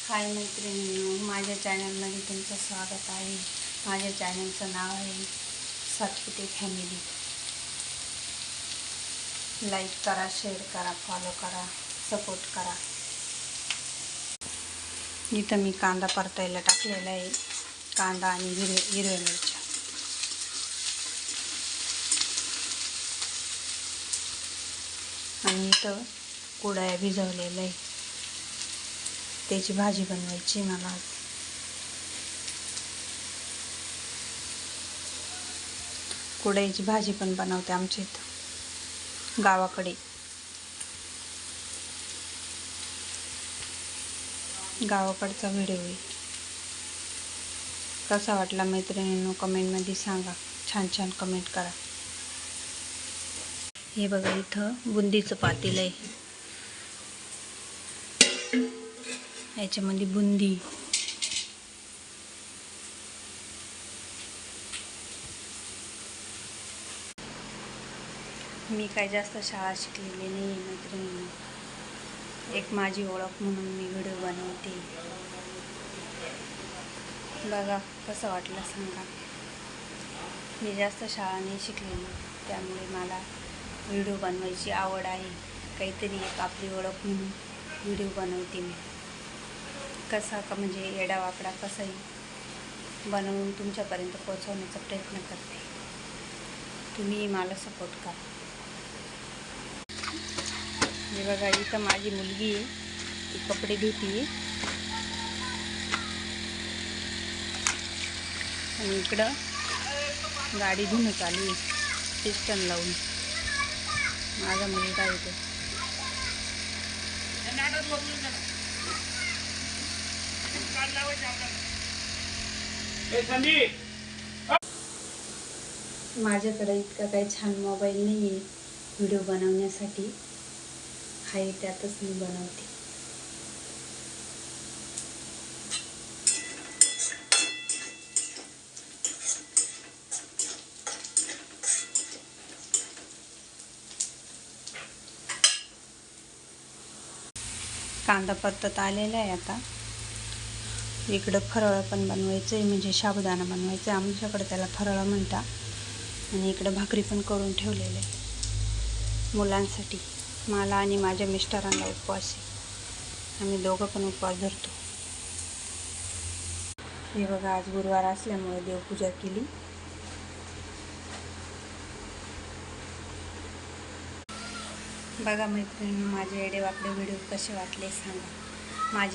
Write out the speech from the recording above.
हाय मैत्रिणींनो, माझ्या चॅनलमध्ये तुमचं स्वागत आहे। माझ्या चॅनलचं नाव आहे सातपुते फॅमिली। लाईक करा, शेअर करा, फॉलो करा, सपोर्ट करा। इथं मी कांदा परतायला टाकलेला आहे, कांदा आणि हिरव्या मिरच्या। आणि इथं कुडाया भिजवलेल्या आहे, त्याची भाजी बनवायची मला। कुड्याची भाजी पण बनवते आमच्या इथं गावाकडे। गावाकडचा व्हिडिओ आहे। कसा वाटला मैत्रिणींनो कमेंटमध्ये सांगा, छान छान कमेंट करा। हे बघा, इथं बुंदीचं पातेलं आहे, याच्यामध्ये बुंदी। मी काय जास्त शाळा शिकलेली नाही आहे मैत्रिणींनो, एक माझी ओळख म्हणून मी व्हिडिओ बनवते। बघा कसं वाटलं सांगा। मी जास्त शाळा नाही शिकलेली, त्यामुळे मला व्हिडिओ बनवायची आवड आहे। काहीतरी एक आपली ओळख म्हणून व्हिडिओ बनवते मी। कसा का म्हणजे येडावाकडा कसाही बनवून तुमच्यापर्यंत पोहोचवण्याचा प्रयत्न करते। तुम्ही मला सपोर्ट करा। हे बघा, इथं माझी मुलगी आहे, ती कपडे धुती आणि इकडं गाडी धुणं चालू आहे पिस्टन लावून। माझा मुलगा येतो। माझ्याकडे इतका काही छान मोबाईल नाही आहे व्हिडिओ बनवण्यासाठी, आहे त्यातच मी बनवते। कांदा परतत आलेला आहे। आता इकडं फराळ पण बनवायचं आहे, म्हणजे साबुदाणा बनवायचं आहे, आमच्याकडे त्याला फराळ म्हणतात। आणि इकडं भाकरी पण करून ठेवलेले आहे मुलांसाठी। मला आणि माझ्या मिस्टरांना उपवास आहे, आम्ही दोघं पण उपवास धरतो। हे बघा, आज गुरुवार असल्यामुळे देवपूजा केली। बघा मैत्रिणी, माझे येडेवाकडे व्हिडिओ कसे वाटले सांगा। माझी